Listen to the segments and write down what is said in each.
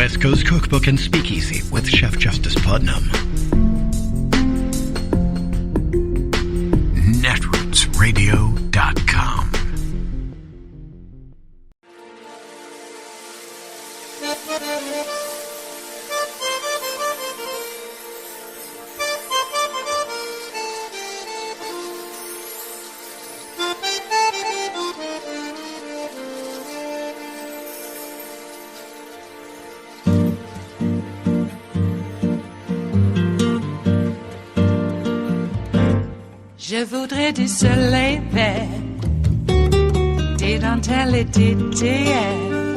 West Coast Cookbook and Speakeasy with Chef Justice Putnam. Netrootsradio.com. Je voudrais du soleil vert, des dentelles et des théères,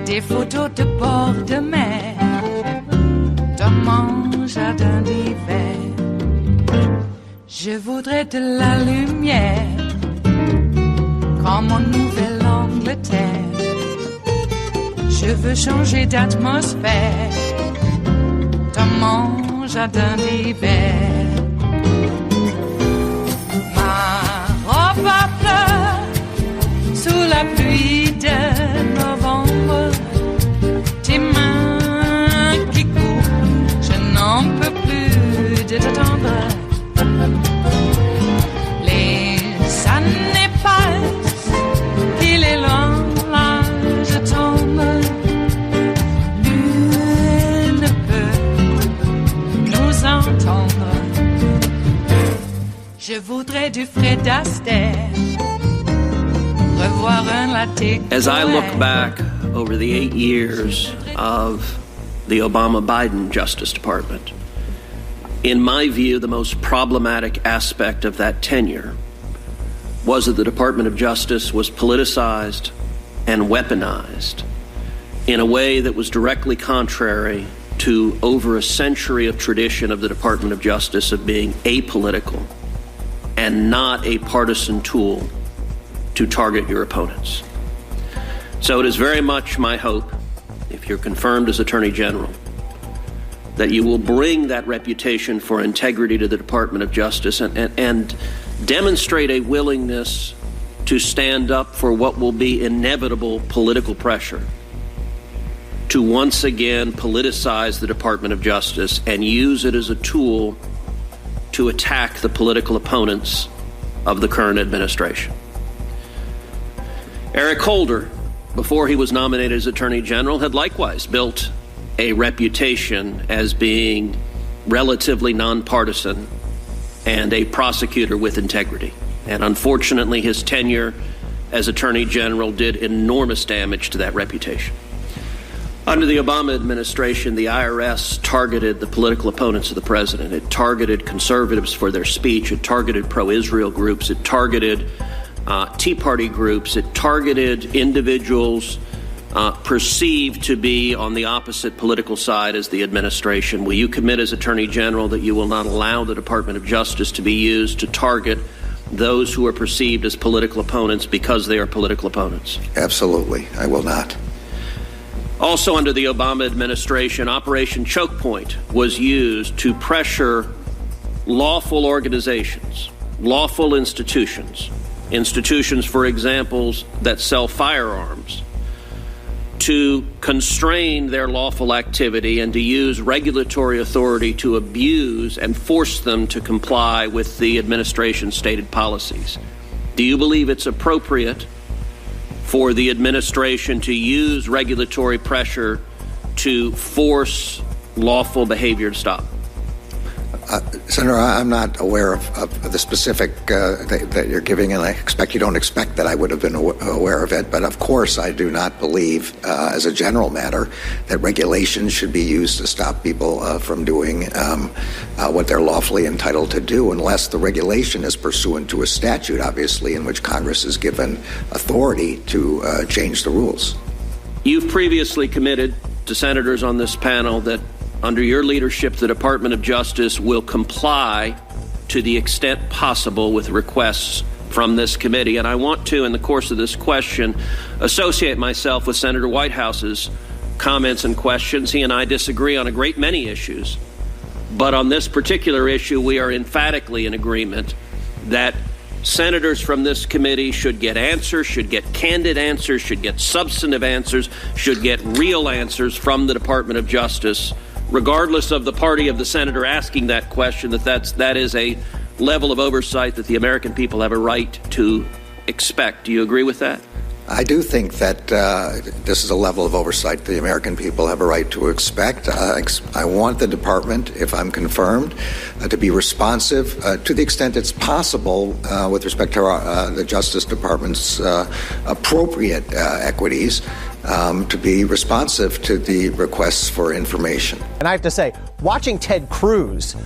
des photos de bord de mer, dans mon jardin d'hiver. Je voudrais de la lumière, comme en Nouvelle-Angleterre. Je veux changer d'atmosphère, dans mon jardin d'hiver. Ma fleur sous la pluie de novembre, tes mains qui courent, je n'en peux plus de t'attendre. Les années passent, il est long, là je tombe. Nul ne peut nous entendre. Je voudrais du Fred Astaire, revoir un latte. As I look back over the 8 years of the Obama-Biden Justice Department, in my view, the most problematic aspect of that tenure was that the Department of Justice was politicized and weaponized in a way that was directly contrary to over a century of tradition of the Department of Justice of being apolitical and not a partisan tool to target your opponents. So it is very much my hope, if you're confirmed as Attorney General, that you will bring that reputation for integrity to the Department of Justice and demonstrate a willingness to stand up for what will be inevitable political pressure to once again politicize the Department of Justice and use it as a tool to attack the political opponents of the current administration. Eric Holder, before he was nominated as Attorney General, had likewise built a reputation as being relatively nonpartisan and a prosecutor with integrity. And unfortunately, his tenure as Attorney General did enormous damage to that reputation. Under the Obama administration, the IRS targeted the political opponents of the president. It targeted conservatives for their speech. It targeted pro-Israel groups. It targeted Tea Party groups. It targeted individuals perceived to be on the opposite political side as the administration. Will you commit as Attorney General that you will not allow the Department of Justice to be used to target those who are perceived as political opponents because they are political opponents? Absolutely. I will not. Also under the Obama administration, Operation Choke Point was used to pressure lawful organizations, lawful institutions, for example, that sell firearms, to constrain their lawful activity and to use regulatory authority to abuse and force them to comply with the administration's stated policies. Do you believe it's appropriate for the administration to use regulatory pressure to force lawful behavior to stop? Senator, I'm not aware of the specific that you're giving, and I expect you don't expect that I would have been aware of it. But of course, I do not believe, as a general matter, that regulations should be used to stop people from doing what they're lawfully entitled to do, unless the regulation is pursuant to a statute, obviously, in which Congress is given authority to change the rules. You've previously committed to senators on this panel that under your leadership, the Department of Justice will comply to the extent possible with requests from this committee. And I want to, in the course of this question, associate myself with Senator Whitehouse's comments and questions. He and I disagree on a great many issues. But on this particular issue, we are emphatically in agreement that senators from this committee should get answers, should get candid answers, should get substantive answers, should get real answers from the Department of Justice, regardless of the party of the senator asking that question, that is a level of oversight that the American people have a right to expect. Do you agree with that? I do think that this is a level of oversight the American people have a right to expect. I want the department, if I'm confirmed, to be responsive to the extent it's possible with respect to the Justice Department's appropriate equities, to be responsive to the requests for information. And I have to say, watching Ted Cruz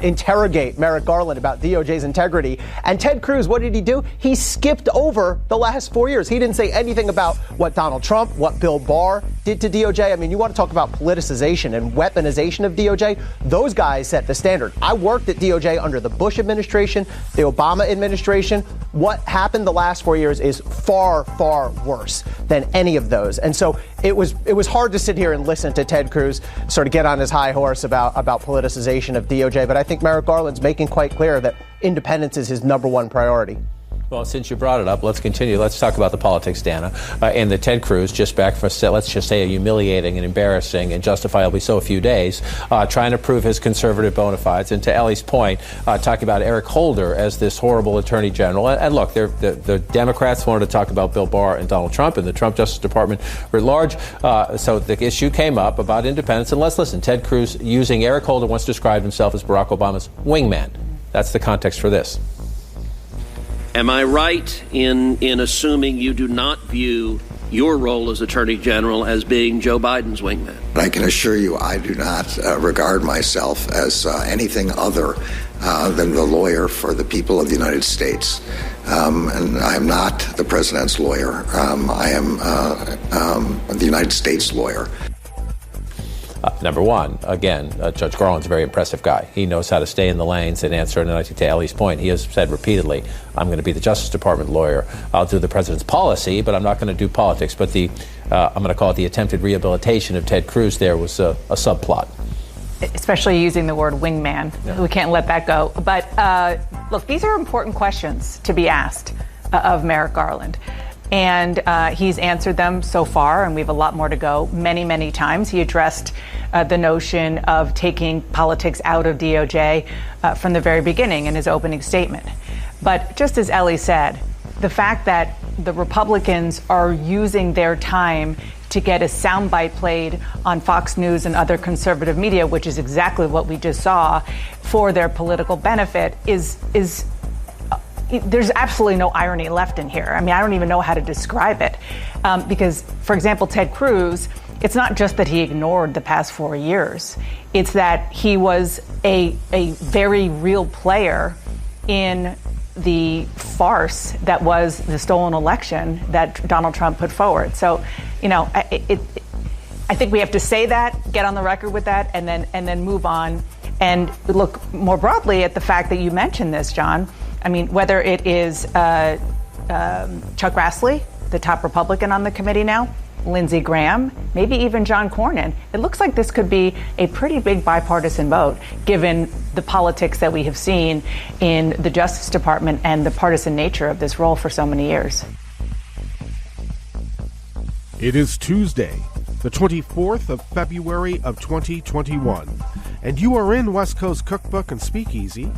interrogate Merrick Garland about DOJ's integrity. And Ted Cruz, what did he do? He skipped over the last 4 years. He didn't say anything about what Donald Trump, what Bill Barr did to DOJ. I mean, you want to talk about politicization and weaponization of DOJ? Those guys set the standard. I worked at DOJ under the Bush administration, the Obama administration. What happened the last 4 years is far, far worse than any of those. And so it was hard to sit here and listen to Ted Cruz sort of get on his high horse about politicization of DOJ. But I think Merrick Garland's making quite clear that independence is his number one priority. Well, since you brought it up, let's continue. Let's talk about the politics, Dana. And the Ted Cruz, just back for, let's just say, a humiliating and embarrassing and justifiably so a few days, trying to prove his conservative bona fides. And to Ellie's point, talking about Eric Holder as this horrible attorney general. And look, the Democrats wanted to talk about Bill Barr and Donald Trump and the Trump Justice Department writ large. So the issue came up about independence. And let's listen. Ted Cruz, using Eric Holder, once described himself as Barack Obama's wingman. That's the context for this. Am I right in assuming you do not view your role as Attorney General as being Joe Biden's wingman? I can assure you I do not regard myself as anything other than the lawyer for the people of the United States. And I am not the president's lawyer. I am the United States lawyer. Number one, again, Judge Garland's a very impressive guy. He knows how to stay in the lanes and answer. And I think to Ellie's point, he has said repeatedly, I'm going to be the Justice Department lawyer. I'll do the president's policy, but I'm not going to do politics. But I'm going to call it the attempted rehabilitation of Ted Cruz there was a subplot. Especially using the word wingman. Yeah. We can't let that go. But look, these are important questions to be asked of Merrick Garland. And he's answered them so far, and we have a lot more to go. Many, many times he addressed the notion of taking politics out of DOJ from the very beginning in his opening statement. But just as Ellie said, the fact that the Republicans are using their time to get a soundbite played on Fox News and other conservative media, which is exactly what we just saw, for their political benefit is there's absolutely no irony left in here. I mean, I don't even know how to describe it. Because, for example, Ted Cruz, it's not just that he ignored the past 4 years. It's that he was a very real player in the farce that was the stolen election that Donald Trump put forward. So, you know, I think we have to say that, get on the record with that, and then move on and look more broadly at the fact that you mentioned this, John. I mean, whether it is Chuck Grassley, the top Republican on the committee now, Lindsey Graham, maybe even John Cornyn, it looks like this could be a pretty big bipartisan vote, given the politics that we have seen in the Justice Department and the partisan nature of this role for so many years. It is Tuesday, the 24th of February of 2021, and you are in West Coast Cookbook and Speakeasy.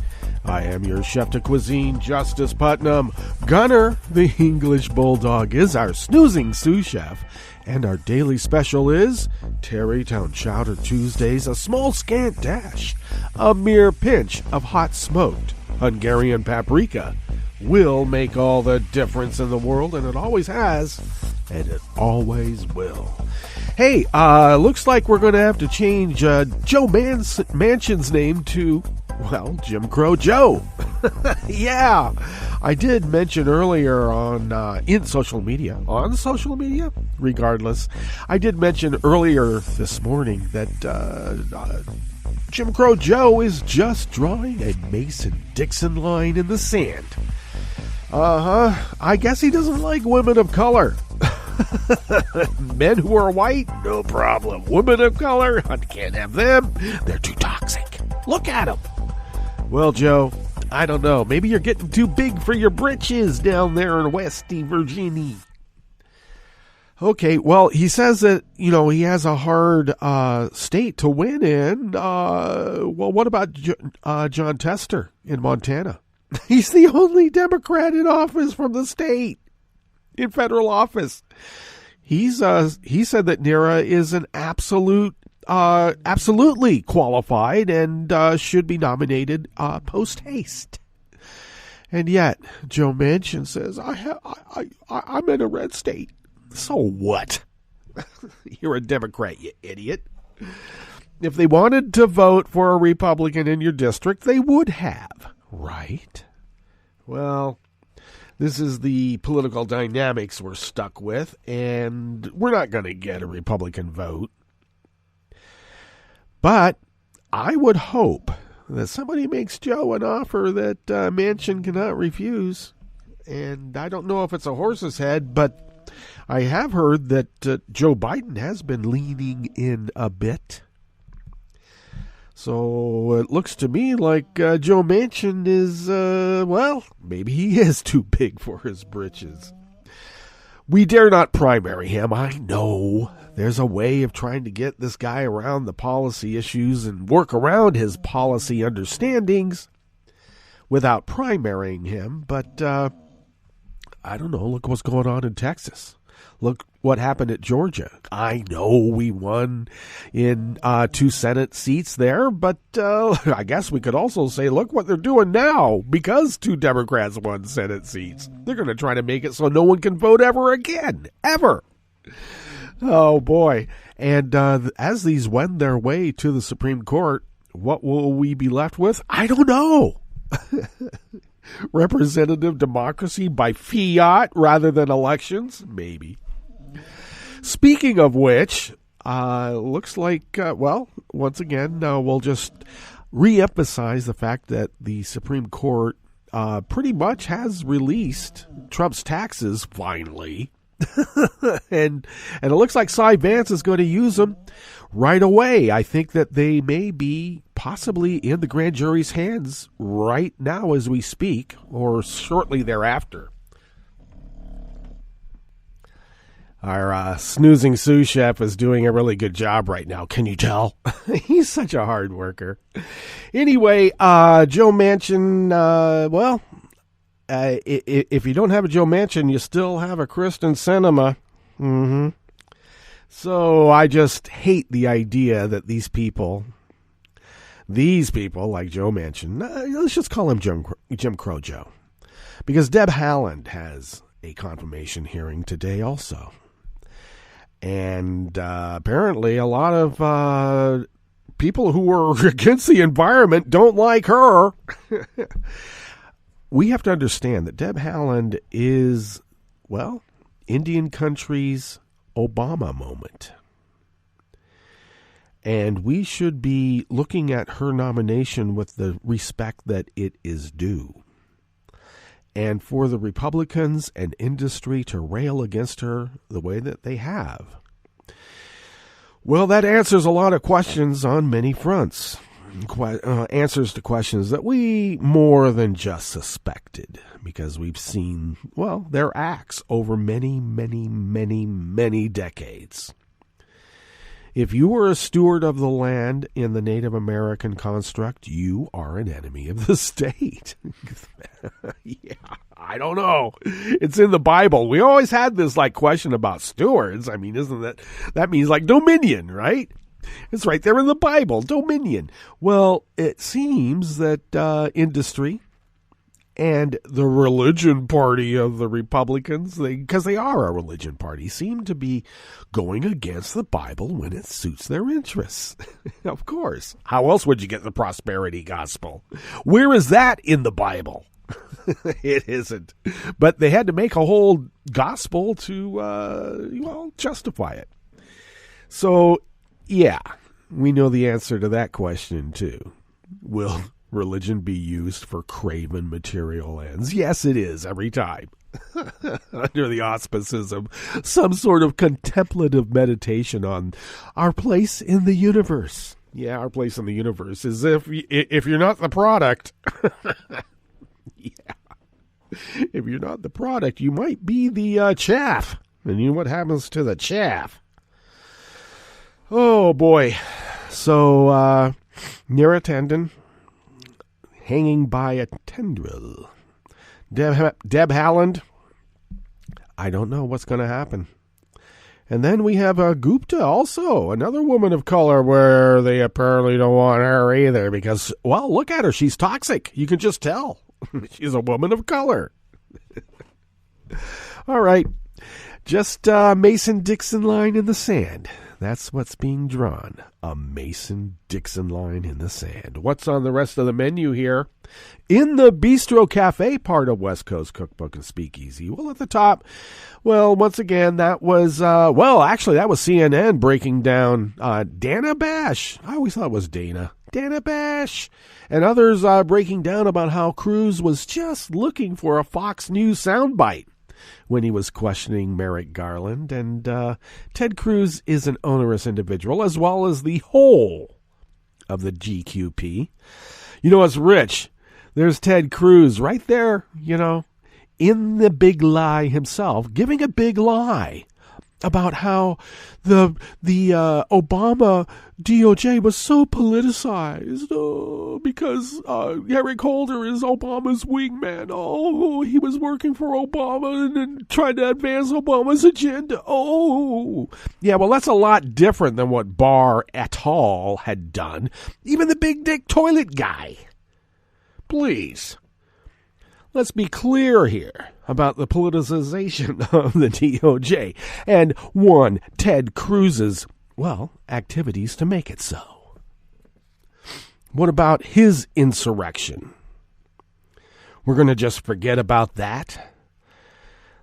I am your chef de cuisine, Justice Putnam. Gunner, the English Bulldog, is our snoozing sous chef, and our daily special is Tarrytown Chowder Tuesdays, a small scant dash, a mere pinch of hot smoked Hungarian paprika will make all the difference in the world, and it always has, and it always will. Hey, looks like we're going to have to change Joe Manchin's name to, well, Jim Crow Joe. Yeah, I did mention earlier in social media, regardless, I did mention earlier this morning that Jim Crow Joe is just drawing a Mason-Dixon line in the sand. I guess he doesn't like women of color. Men who are white, no problem. Women of color, I can't have them. They're too toxic. Look at them. Well, Joe, I don't know. Maybe you're getting too big for your britches down there in West Virginia. Okay, well, he says that, he has a hard state to win in. Well, what about John Tester in Montana? He's the only Democrat in office from the state, in federal office. He said that Nira is an absolutely qualified and should be nominated post haste. And yet, Joe Manchin says, I'm in a red state. So what? You're a Democrat, you idiot. If they wanted to vote for a Republican in your district, they would have, right? Well, this is the political dynamics we're stuck with, and we're not going to get a Republican vote. But I would hope that somebody makes Joe an offer that Manchin cannot refuse. And I don't know if it's a horse's head, but I have heard that Joe Biden has been leaning in a bit. So it looks to me like Joe Manchin is, maybe he is too big for his britches. We dare not primary him. I know there's a way of trying to get this guy around the policy issues and work around his policy understandings without primarying him. But I don't know. Look what's going on in Texas. Look what happened at Georgia. I know we won in 2 Senate seats there, but I guess we could also say, look what they're doing now because 2 Democrats won Senate seats. They're going to try to make it so no one can vote ever again. Ever. Oh, boy. And as these wend their way to the Supreme Court, what will we be left with? I don't know. Representative democracy by fiat rather than elections? Maybe. Speaking of which, looks like, once again, we'll just reemphasize the fact that the Supreme Court pretty much has released Trump's taxes, finally. and it looks like Cy Vance is going to use them right away. I think that they may be possibly in the grand jury's hands right now as we speak, or shortly thereafter. Our snoozing sous chef is doing a really good job right now. Can you tell? He's such a hard worker. Anyway, Joe Manchin, if you don't have a Joe Manchin, you still have a Kristen Sinema. Mm-hmm. So I just hate the idea that these people like Joe Manchin, let's just call him Jim Crow Joe, because Deb Haaland has a confirmation hearing today also. And apparently a lot of people who are against the environment don't like her. We have to understand that Deb Haaland is, Indian country's Obama moment. And we should be looking at her nomination with the respect that it is due. And for the Republicans and industry to rail against her the way that they have, well, that answers a lot of questions on many fronts. Answers to questions that we more than just suspected, because we've seen, their acts over many, many, many, many decades. If you were a steward of the land in the Native American construct, you are an enemy of the state. Yeah, I don't know. It's in the Bible. We always had this question about stewards. I mean, that means dominion, right? It's right there in the Bible, dominion. Well, it seems that industry and the religion party of the Republicans, because they are a religion party, seem to be going against the Bible when it suits their interests. Of course. How else would you get the prosperity gospel? Where is that in the Bible? It isn't. But they had to make a whole gospel to, justify it. So, yeah, we know the answer to that question, too. Will religion be used for craven material ends? Yes, it is, every time. Under the auspices of some sort of contemplative meditation on our place in the universe. Yeah, our place in the universe is if you're not the product, Yeah. If you're not the product, you might be the chaff. And you know what happens to the chaff? Oh, boy. So, near a tendon, hanging by a tendril. Deb Haaland, I don't know what's going to happen. And then we have Gupta also, another woman of color, where they apparently don't want her either because, well, look at her. She's toxic. You can just tell. She's a woman of color. All right. Just Mason-Dixon line in the sand. That's what's being drawn. A Mason-Dixon line in the sand. What's on the rest of the menu here? In the Bistro Cafe part of West Coast Cookbook and Speakeasy. Well, at the top, well, once again, that was, that was CNN breaking down Dana Bash. I always thought it was Dana. Dana Bash. And others breaking down about how Cruz was just looking for a Fox News soundbite when he was questioning Merrick Garland. And Ted Cruz is an onerous individual, as well as the whole of the GQP. You know what's rich? There's Ted Cruz right there, in the big lie himself, giving a big lie about how the Obama DOJ was so politicized because Eric Holder is Obama's wingman. Oh, he was working for Obama and trying to advance Obama's agenda. Oh, yeah, well, that's a lot different than what Barr et al. Had done. Even the big dick toilet guy. Please. Let's be clear here about the politicization of the DOJ and one Ted Cruz's, activities to make it so. What about his insurrection? We're going to just forget about that?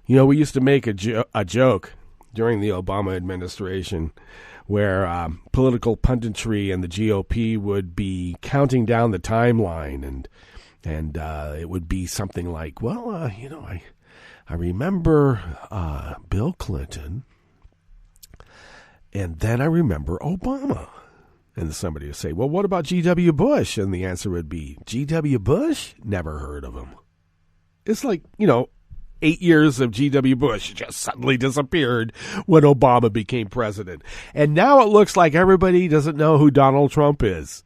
We used to make a joke during the Obama administration where political punditry and the GOP would be counting down the timeline and it would be something like, I remember Bill Clinton, and then I remember Obama. And somebody would say, well, what about G.W. Bush? And the answer would be, G.W. Bush? Never heard of him. It's like, 8 years of G.W. Bush just suddenly disappeared when Obama became president. And now it looks like everybody doesn't know who Donald Trump is.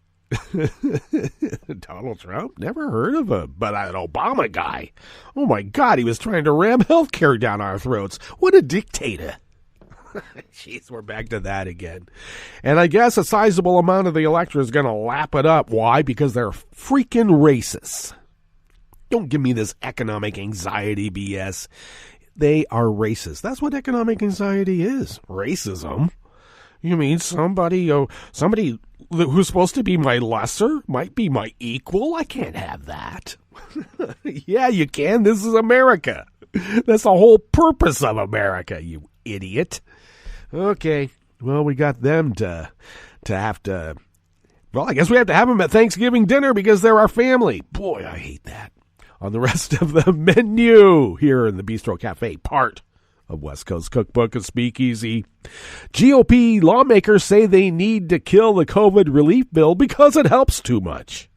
Donald Trump? Never heard of him. But an Obama guy. Oh, my God, he was trying to ram health care down our throats. What a dictator. Jeez, we're back to that again. And I guess a sizable amount of the electorate is going to lap it up. Why? Because they're freaking racists. Don't give me this economic anxiety BS. They are racist. That's what economic anxiety is. Racism. You mean somebody who's supposed to be my lesser might be my equal? I can't have that. Yeah, you can. This is America. That's the whole purpose of America, you idiot. Okay. Well, we got them to have to... Well, I guess we have to have them at Thanksgiving dinner because they're our family. Boy, I hate that. On the rest of the menu here in the Bistro Cafe part of West Coast Cookbook and Speakeasy. GOP lawmakers say they need to kill the COVID relief bill because it helps too much.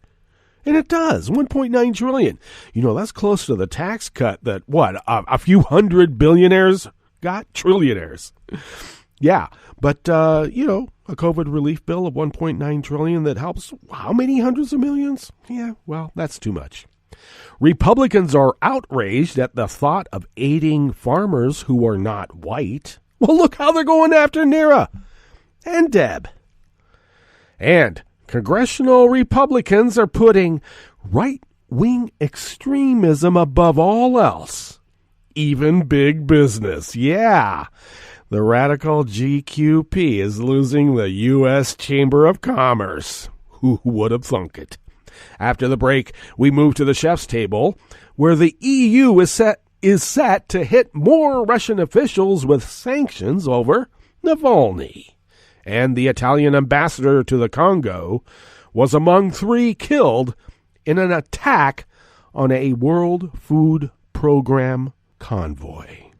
And it does. $1.9 trillion. That's close to the tax cut that, a few hundred billionaires got? Trillionaires. Yeah. But, a COVID relief bill of $1.9 trillion that helps how many hundreds of millions? Yeah, well, that's too much. Republicans are outraged at the thought of aiding farmers who are not white. Well, look how they're going after Nira and Deb. And Congressional Republicans are putting right-wing extremism above all else, even big business. Yeah, the radical GQP is losing the U.S. Chamber of Commerce. Who would have thunk it? After the break, we move to the chef's table, where the EU is set to hit more Russian officials with sanctions over Navalny. And the Italian ambassador to the Congo was among 3 killed in an attack on a World Food Program convoy.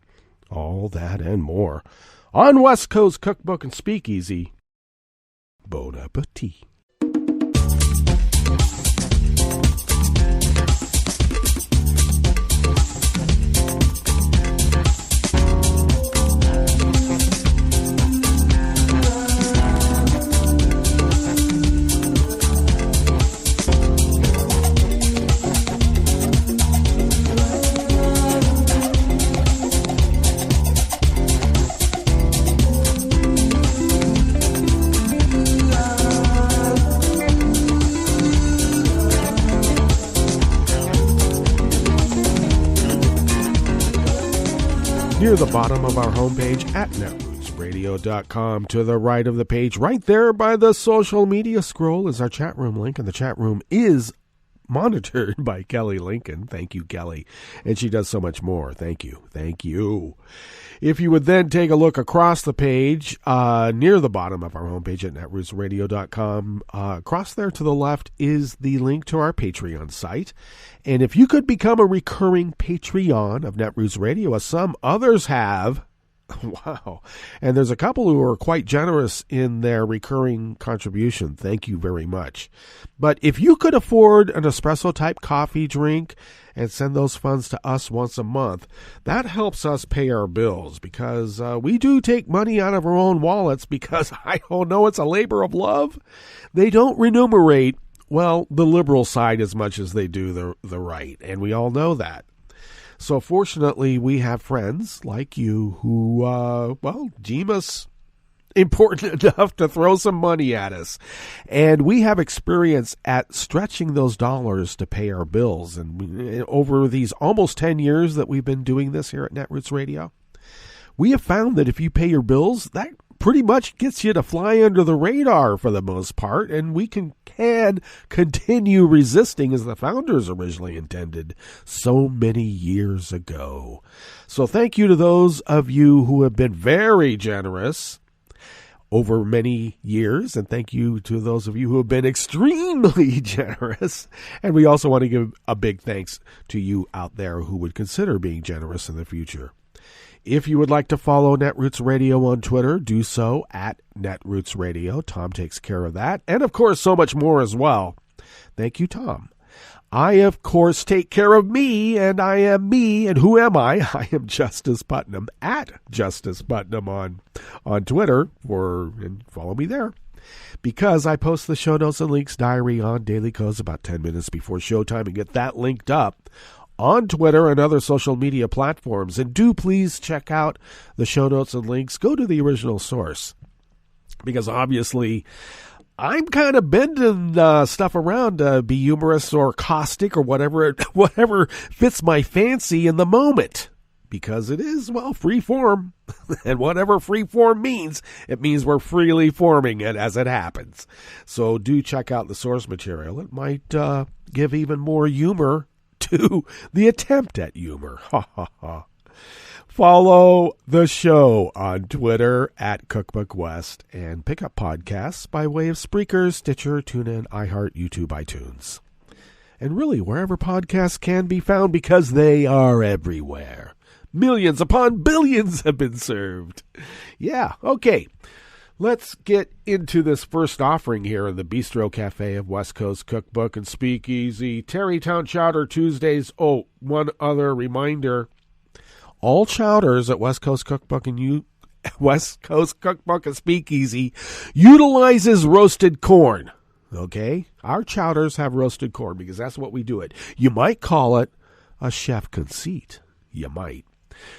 All that and more on West Coast Cookbook and Speakeasy. Bon appetit. near the bottom of our homepage at netrootsradio.com. To the right of the page, right there by the social media scroll, is our chat room link, and the chat room is monitored by Kelly Lincoln. Thank you, Kelly. And she does so much more. Thank you. Thank you. If you would then take a look across the page, near the bottom of our homepage at netrootsradio.com, across there to the left is the link to our Patreon site. And if you could become a recurring Patreon of Netroots Radio, as some others have, wow. And there's a couple who are quite generous in their recurring contribution. Thank you very much. But if you could afford an espresso-type coffee drink and send those funds to us once a month, that helps us pay our bills, because we do take money out of our own wallets, because I don't know, it's a labor of love. They don't remunerate, well, the liberal side as much as they do the right, and we all know that. So fortunately, we have friends like you who, deem us important enough to throw some money at us. And we have experience at stretching those dollars to pay our bills. And over these almost 10 years that we've been doing this here at Netroots Radio, we have found that if you pay your bills, that pretty much gets you to fly under the radar for the most part, and we can continue resisting as the founders originally intended so many years ago. So thank you to those of you who have been very generous over many years, and thank you to those of you who have been extremely generous. And we also want to give a big thanks to you out there who would consider being generous in the future. If you would like to follow Netroots Radio on Twitter, do so at Netroots Radio. Tom takes care of that. And, of course, so much more as well. Thank you, Tom. I, of course, take care of me, and I am me. And who am I? I am Justice Putnam, at Justice Putnam on Twitter, and follow me there. Because I post the show notes and links diary on Daily Codes about 10 minutes before showtime and get that linked up on Twitter and other social media platforms. And do please check out the show notes and links. Go to the original source, because obviously I'm kind of bending stuff around to be humorous or caustic or whatever fits my fancy in the moment, because it is, free form. And whatever free form means, it means we're freely forming it as it happens. So do check out the source material. It might give even more humor to the attempt at humor. Ha ha ha. Follow the show on Twitter at Cookbook West, and pick up podcasts by way of Spreaker, Stitcher, TuneIn, iHeart, YouTube, iTunes. And really, wherever podcasts can be found, because they are everywhere. Millions upon billions have been served. Yeah, okay. Let's get into this first offering here in the Bistro Cafe of West Coast Cookbook and Speakeasy. Tarrytown Chowder Tuesdays. Oh, one other reminder. All chowders at West Coast Cookbook and Speakeasy utilizes roasted corn. Okay? Our chowders have roasted corn because that's what we do it. You might call it a chef conceit. You might.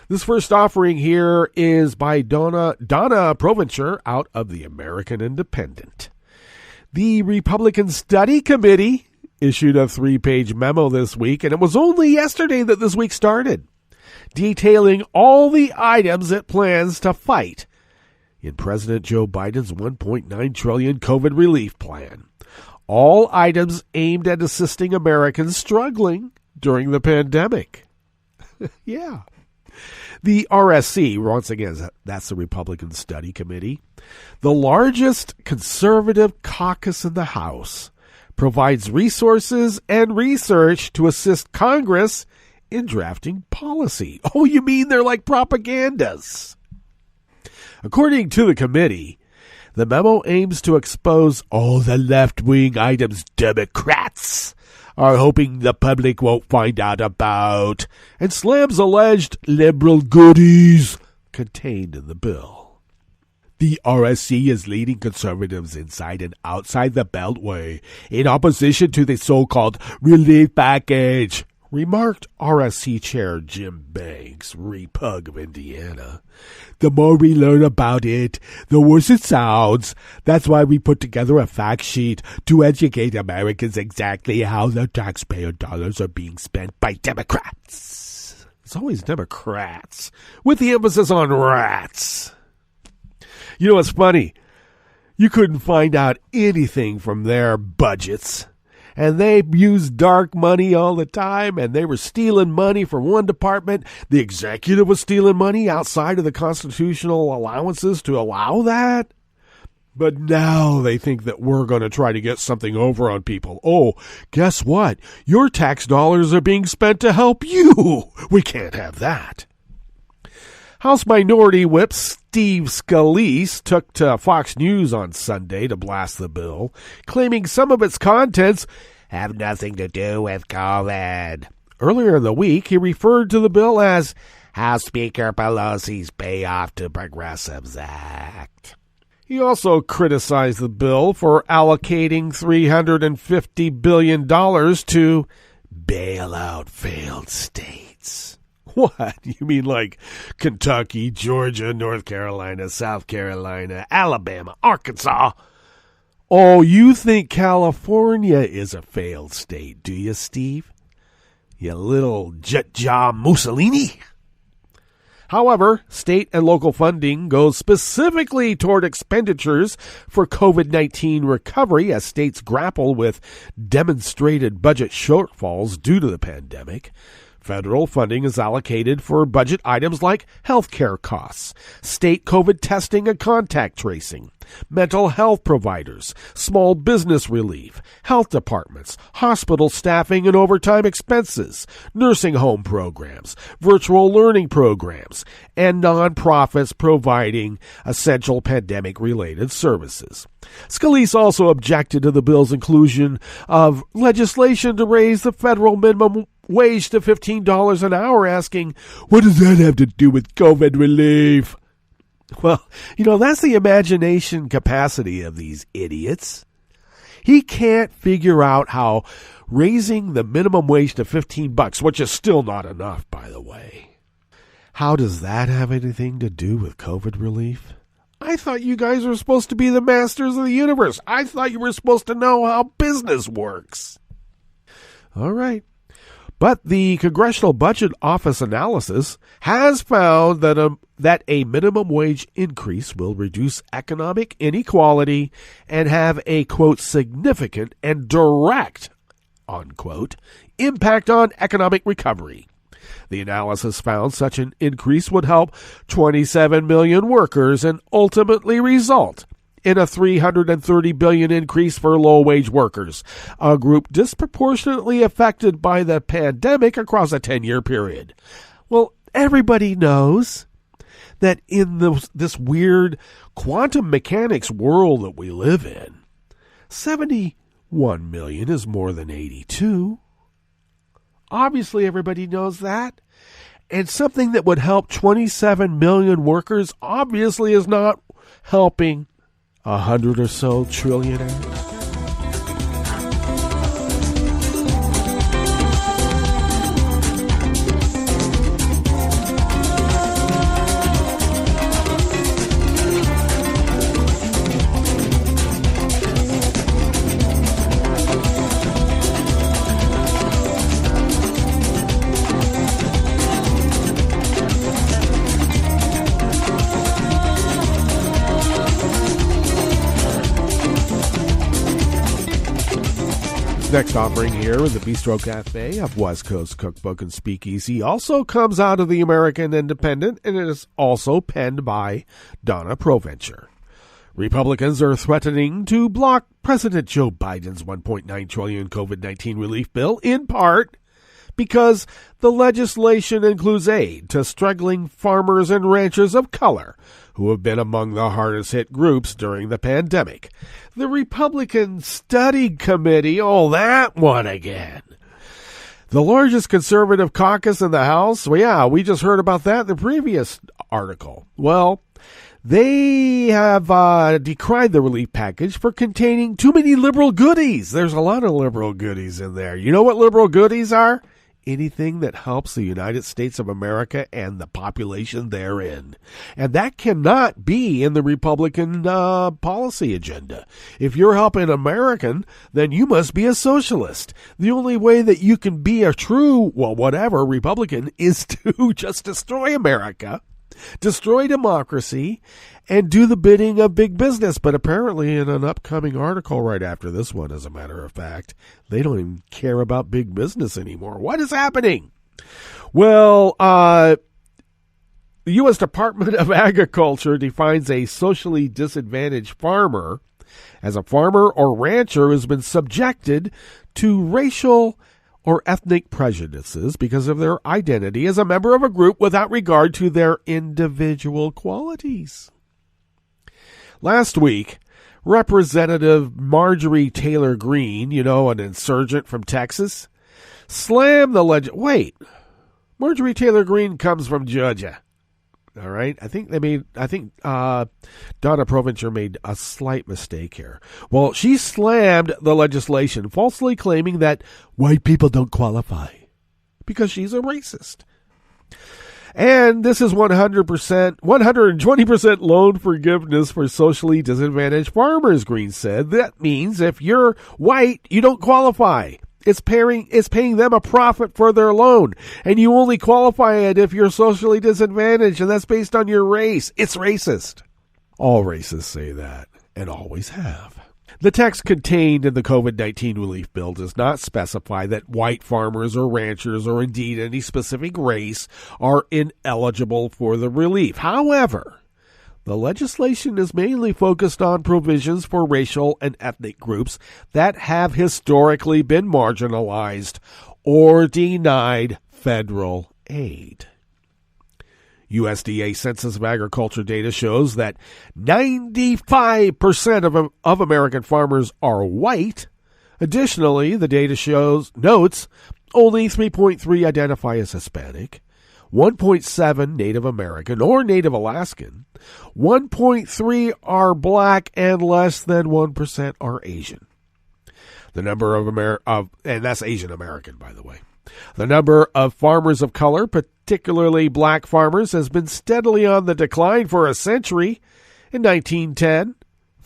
This first offering here is by Donna Provencher out of the American Independent. The Republican Study Committee issued a 3-page memo this week, and it was only yesterday that this week started, detailing all the items it plans to fight in President Joe Biden's $1.9 trillion COVID relief plan. All items aimed at assisting Americans struggling during the pandemic. Yeah. The RSC, once again, that's the Republican Study Committee, the largest conservative caucus in the House, provides resources and research to assist Congress in drafting policy. Oh, you mean they're like propagandists? According to the committee, the memo aims to expose all the left-wing items Democrats are hoping the public won't find out about, and slams alleged liberal goodies contained in the bill. The RSC is leading conservatives inside and outside the Beltway in opposition to the so-called relief package, remarked RSC Chair Jim Banks, Repug of Indiana. The more we learn about it, the worse it sounds. That's why we put together a fact sheet to educate Americans exactly how the taxpayer dollars are being spent by Democrats. It's always Democrats, with the emphasis on rats. You know what's funny? You couldn't find out anything from their budgets. And they used dark money all the time, and they were stealing money from one department. The executive was stealing money outside of the constitutional allowances to allow that. But now they think that we're going to try to get something over on people. Oh, guess what? Your tax dollars are being spent to help you. We can't have that. House Minority Whip Steve Scalise took to Fox News on Sunday to blast the bill, claiming some of its contents have nothing to do with COVID. Earlier in the week, he referred to the bill as House Speaker Pelosi's Payoff to Progressives Act. He also criticized the bill for allocating $350 billion to bail out failed states. What? You mean like Kentucky, Georgia, North Carolina, South Carolina, Alabama, Arkansas? Oh, you think California is a failed state, do you, Steve? You little jet-jaw Mussolini? However, state and local funding goes specifically toward expenditures for COVID-19 recovery as states grapple with demonstrated budget shortfalls due to the pandemic. Federal funding is allocated for budget items like health care costs, state COVID testing and contact tracing, mental health providers, small business relief, health departments, hospital staffing and overtime expenses, nursing home programs, virtual learning programs, and nonprofits providing essential pandemic-related services. Scalise also objected to the bill's inclusion of legislation to raise the federal minimum wage to $15 an hour, asking, what does that have to do with COVID relief? Well, that's the imagination capacity of these idiots. He can't figure out how raising the minimum wage to $15, which is still not enough, by the way. How does that have anything to do with COVID relief? I thought you guys were supposed to be the masters of the universe. I thought you were supposed to know how business works. All right. But the Congressional Budget Office analysis has found that a minimum wage increase will reduce economic inequality and have a, quote, significant and direct, unquote, impact on economic recovery. The analysis found such an increase would help 27 million workers and ultimately result in a $330 billion increase for low-wage workers, a group disproportionately affected by the pandemic across a 10-year period. Well, everybody knows that in this weird quantum mechanics world that we live in, 71 million is more than 82. Obviously, everybody knows that. And something that would help 27 million workers obviously is not helping 100 or so trillionaires. Next offering here in the Bistro Cafe of West Coast Cookbook and Speakeasy also comes out of the American Independent, and it is also penned by Donna Provencher. Republicans are threatening to block President Joe Biden's $1.9 trillion COVID-19 relief bill, in part because the legislation includes aid to struggling farmers and ranchers of color who have been among the hardest hit groups during the pandemic. The Republican Study Committee, that one again. The largest conservative caucus in the House, we just heard about that in the previous article. Well, they have decried the relief package for containing too many liberal goodies. There's a lot of liberal goodies in there. You know what liberal goodies are? anything that helps the United States of America and the population therein. And that cannot be in the Republican policy agenda. If you're helping American, then you must be a socialist. The only way that you can be a true, whatever, Republican is to just destroy America, destroy democracy, and do the bidding of big business. But apparently in an upcoming article right after this one, as a matter of fact, they don't even care about big business anymore. What is happening? Well, the U.S. Department of Agriculture defines a socially disadvantaged farmer as a farmer or rancher who has been subjected to racial or ethnic prejudices because of their identity as a member of a group without regard to their individual qualities. Last week, Representative Marjorie Taylor Greene, an insurgent from Texas, slammed the Wait, Marjorie Taylor Greene comes from Georgia. All right, I think Donna Provencher made a slight mistake here. Well, she slammed the legislation, falsely claiming that white people don't qualify because she's a racist. And this is 120% loan forgiveness for socially disadvantaged farmers, Greene said. That means if you're white, you don't qualify. It's paying them a profit for their loan. And you only qualify it if you're socially disadvantaged, and that's based on your race. It's racist. All racists say that, and always have. The text contained in the COVID-19 relief bill does not specify that white farmers or ranchers or indeed any specific race are ineligible for the relief. However, the legislation is mainly focused on provisions for racial and ethnic groups that have historically been marginalized or denied federal aid. USDA Census of Agriculture data shows that 95% of American farmers are white. Additionally, the data notes only 3.3 identify as Hispanic, 1.7 Native American or Native Alaskan, 1.3 are black, and less than 1% are Asian. The number and that's Asian American, by the way. The number of farmers of color, particularly black farmers, has been steadily on the decline for a century. In 1910,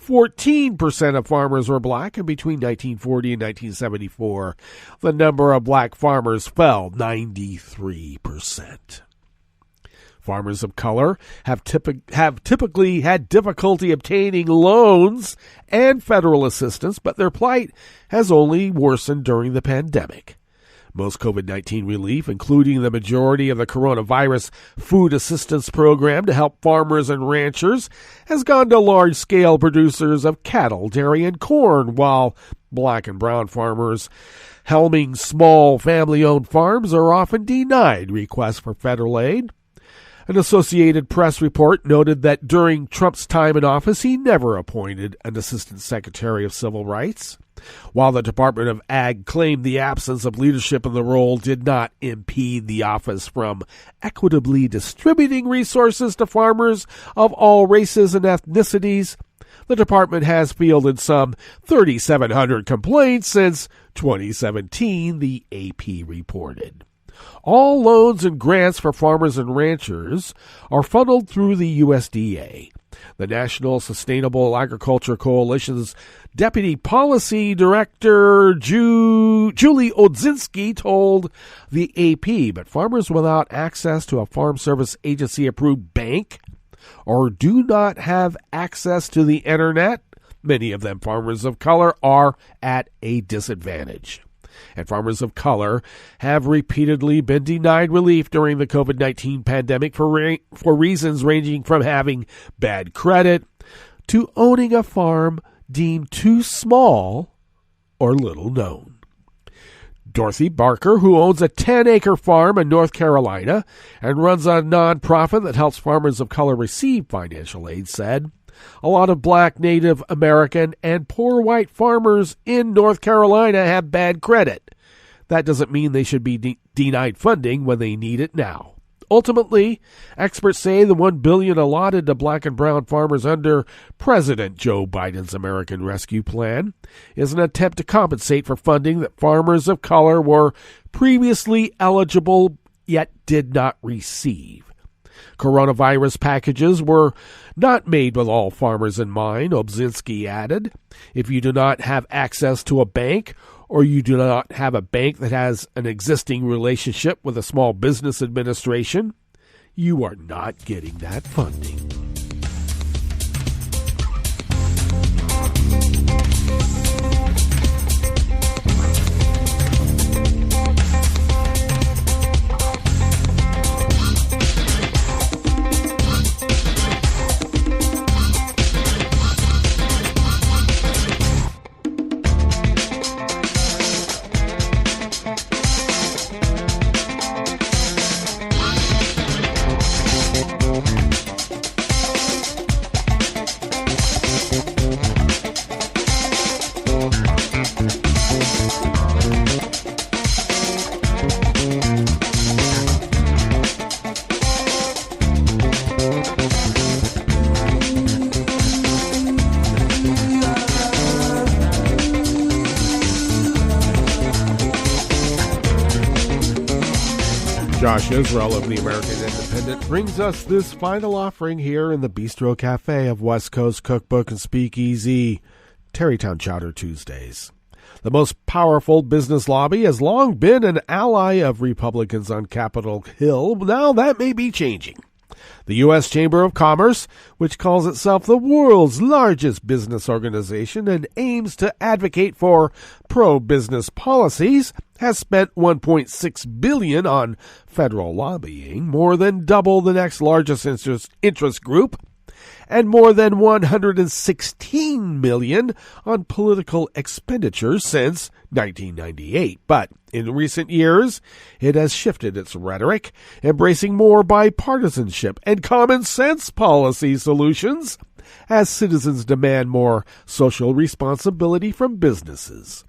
14% of farmers were black, and between 1940 and 1974, the number of black farmers fell 93%. Farmers of color have typically had difficulty obtaining loans and federal assistance, but their plight has only worsened during the pandemic. Most COVID-19 relief, including the majority of the coronavirus food assistance program to help farmers and ranchers, has gone to large-scale producers of cattle, dairy, and corn, while black and brown farmers helming small family-owned farms are often denied requests for federal aid. An Associated Press report noted that during Trump's time in office, he never appointed an Assistant Secretary of Civil Rights. While the Department of Ag claimed the absence of leadership in the role did not impede the office from equitably distributing resources to farmers of all races and ethnicities, the department has fielded some 3,700 complaints since 2017, the AP reported. All loans and grants for farmers and ranchers are funneled through the USDA. The National Sustainable Agriculture Coalition's Deputy Policy Director Julie Odzinski told the AP, but farmers without access to a Farm Service Agency-approved bank or do not have access to the Internet, many of them farmers of color, are at a disadvantage. And farmers of color have repeatedly been denied relief during the COVID-19 pandemic for reasons ranging from having bad credit to owning a farm deemed too small or little known. Dorothy Barker, who owns a 10-acre farm in North Carolina and runs a nonprofit that helps farmers of color receive financial aid, said, "A lot of black, Native American, and poor white farmers in North Carolina have bad credit. That doesn't mean they should be denied funding when they need it now. Ultimately, experts say the $1 billion allotted to black and brown farmers under President Joe Biden's American Rescue Plan is an attempt to compensate for funding that farmers of color were previously eligible yet did not receive. Coronavirus packages were not made with all farmers in mind, Obzinski added. If you do not have access to a bank, or you do not have a bank that has an existing relationship with a small business administration, you are not getting that funding. Josh Israel of the American Independent brings us this final offering here in the Bistro Cafe of West Coast Cookbook and Speakeasy, Tarrytown Chowder Tuesdays. The most powerful business lobby has long been an ally of Republicans on Capitol Hill. Now that may be changing. The U.S. Chamber of Commerce, which calls itself the world's largest business organization and aims to advocate for pro-business policies, has spent $1.6 billion on federal lobbying, more than double the next largest interest group, and more than $116 million on political expenditures since 1998. But in recent years, it has shifted its rhetoric, embracing more bipartisanship and common sense policy solutions as citizens demand more social responsibility from businesses.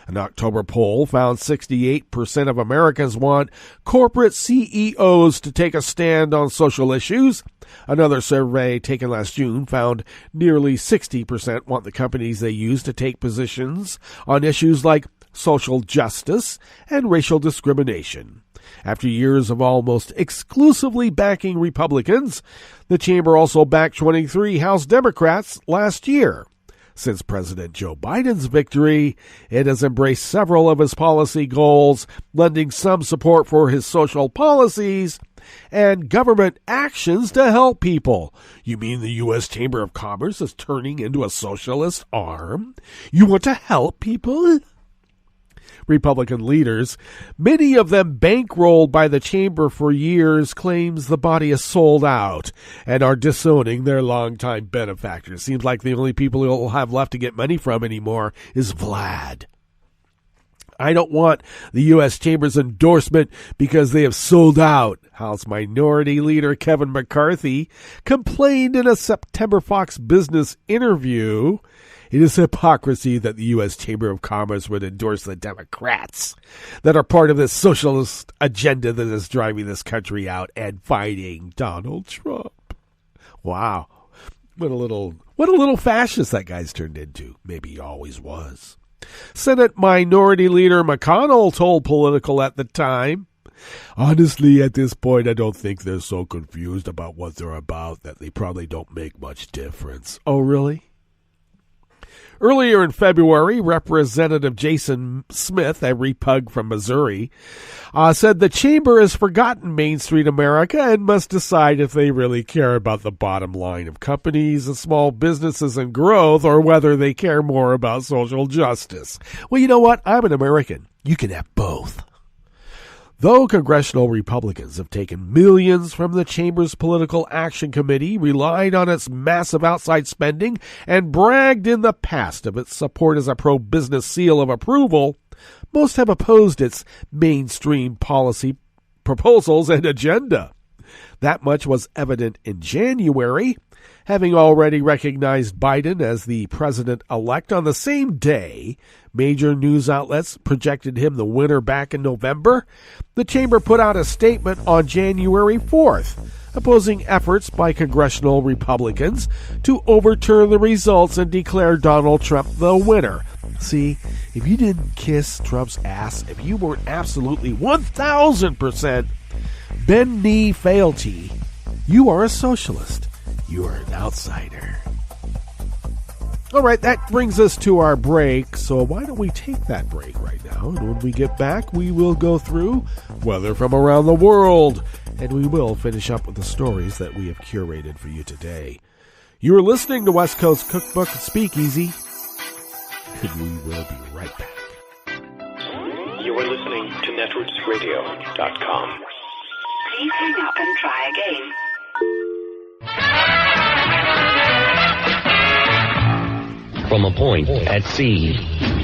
An October poll found 68% of Americans want corporate CEOs to take a stand on social issues. Another survey taken last June found nearly 60% want the companies they use to take positions on issues like social justice and racial discrimination. After years of almost exclusively backing Republicans, the chamber also backed 23 House Democrats last year. Since President Joe Biden's victory, it has embraced several of his policy goals, lending some support for his social policies and government actions to help people. You mean the U.S. Chamber of Commerce is turning into a socialist arm? You want to help people? Republican leaders, many of them bankrolled by the chamber for years, claims the body is sold out and are disowning their longtime benefactors. Seems like the only people who'll have left to get money from anymore is Vlad. I don't want the U.S. Chamber's endorsement because they have sold out, House Minority Leader Kevin McCarthy complained in a September Fox Business interview. It is hypocrisy that the U.S. Chamber of Commerce would endorse the Democrats that are part of this socialist agenda that is driving this country out and fighting Donald Trump. Wow. What a little fascist that guy's turned into. Maybe he always was. Senate Minority Leader McConnell told Political at the time, honestly, at this point, I don't think they're so confused about what they're about that they probably don't make much difference. Oh, really? Earlier in February, Representative Jason Smith, a repug from Missouri, said the chamber has forgotten Main Street America and must decide if they really care about the bottom line of companies and small businesses and growth or whether they care more about social justice. Well, you know what? I'm an American. You can have both. Though Congressional Republicans have taken millions from the Chamber's Political Action Committee, relied on its massive outside spending, and bragged in the past of its support as a pro-business seal of approval, most have opposed its mainstream policy proposals and agenda. That much was evident in January, having already recognized Biden as the president-elect on the same day. Major news outlets projected him the winner back in November. The chamber put out a statement on January 4th, opposing efforts by congressional Republicans to overturn the results and declare Donald Trump the winner, See, if you didn't kiss Trump's ass, if you weren't absolutely 1,000% bend knee fealty, you are a socialist. You are an outsider. All right, that brings us to our break, so why don't we take that break right now? And when we get back, we will go through weather from around the world, and we will finish up with the stories that we have curated for you today. You are listening to West Coast Cookbook Speakeasy, and we will be right back. You are listening to netrootsradio.com. Please hang up and try again. From a point at sea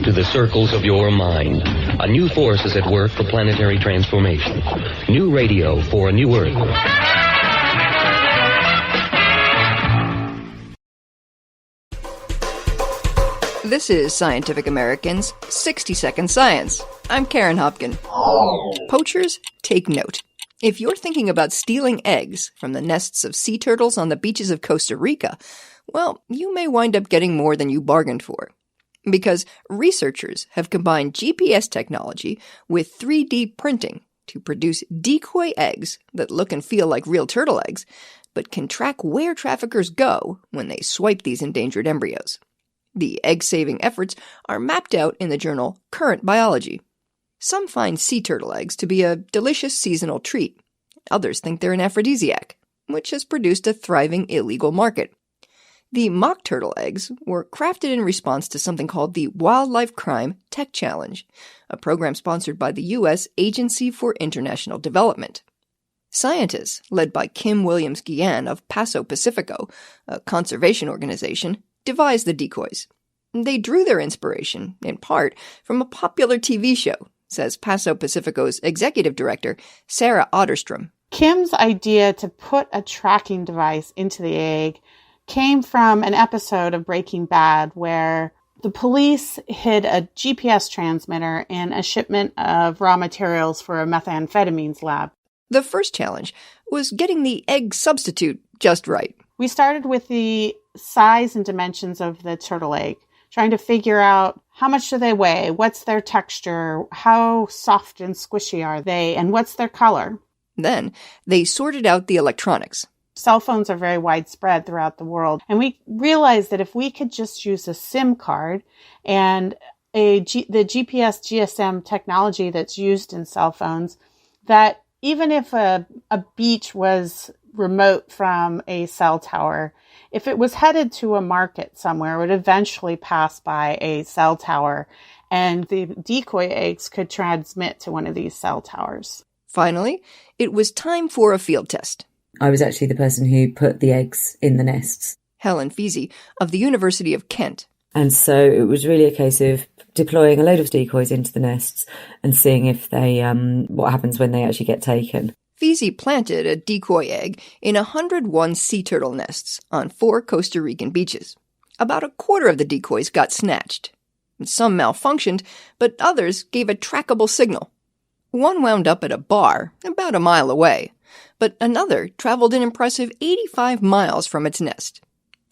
to the circles of your mind, a new force is at work for planetary transformation. New radio for a new Earth. This is Scientific American's 60-Second Science. I'm Karen Hopkin. Poachers, take note. If you're thinking about stealing eggs from the nests of sea turtles on the beaches of Costa Rica, well, you may wind up getting more than you bargained for. Because researchers have combined GPS technology with 3D printing to produce decoy eggs that look and feel like real turtle eggs, but can track where traffickers go when they swipe these endangered embryos. The egg-saving efforts are mapped out in the journal Current Biology. Some find sea turtle eggs to be a delicious seasonal treat. Others think they're an aphrodisiac, which has produced a thriving illegal market. The mock turtle eggs were crafted in response to something called the Wildlife Crime Tech Challenge, a program sponsored by the U.S. Agency for International Development. Scientists, led by Kim Williams-Guillen of Paso Pacifico, a conservation organization, devised the decoys. They drew their inspiration, in part, from a popular TV show, says Paso Pacifico's executive director, Sarah Otterstrom. Kim's idea to put a tracking device into the egg came from an episode of Breaking Bad where the police hid a GPS transmitter in a shipment of raw materials for a methamphetamines lab. The first challenge was getting the egg substitute just right. We started with the size and dimensions of the turtle egg, trying to figure out how much do they weigh, what's their texture, how soft and squishy are they, and what's their color. Then they sorted out the electronics. Cell phones are very widespread throughout the world. And we realized that if we could just use a SIM card and the GPS GSM technology that's used in cell phones, that even if a beach was remote from a cell tower, if it was headed to a market somewhere, it would eventually pass by a cell tower, and the decoy eggs could transmit to one of these cell towers. Finally, it was time for a field test. I was actually the person who put the eggs in the nests. Helen Feasey of the University of Kent. And so it was really a case of deploying a load of decoys into the nests and seeing if they, what happens when they actually get taken. Feasey planted a decoy egg in 101 sea turtle nests on 4 Costa Rican beaches. About a quarter of the decoys got snatched. Some malfunctioned, but others gave a trackable signal. One wound up at a bar about a mile away, but another traveled an impressive 85 miles from its nest.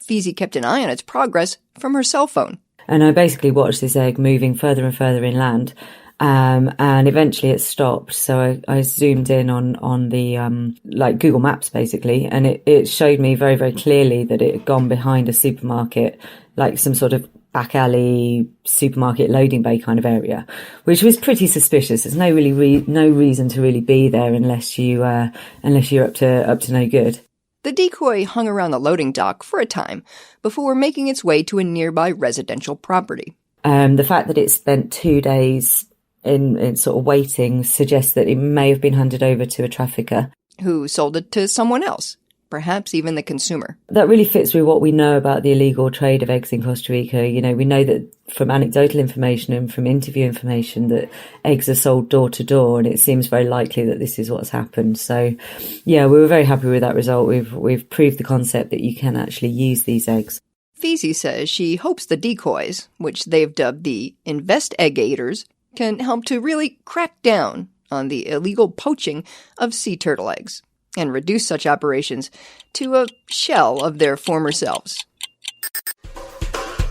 Feasey kept an eye on its progress from her cell phone. And I basically watched this egg moving further and further inland, and eventually it stopped. So I zoomed in on the like Google Maps basically, and it showed me very, very clearly that it had gone behind a supermarket, like some sort of back alley supermarket loading bay kind of area, which was pretty suspicious. There's no reason to really be there unless you're up to no good. The decoy hung around the loading dock for a time before making its way to a nearby residential property. The fact that it spent 2 days in sort of waiting suggests that it may have been handed over to a trafficker who sold it to someone else, perhaps even the consumer. That really fits with what we know about the illegal trade of eggs in Costa Rica. You know, we know that from anecdotal information and from interview information that eggs are sold door to door, and it seems very likely that this is what's happened. So, yeah, we were very happy with that result. We've proved the concept that you can actually use these eggs. Feasey says she hopes the decoys, which they've dubbed the investigators, can help to really crack down on the illegal poaching of sea turtle eggs and reduce such operations to a shell of their former selves.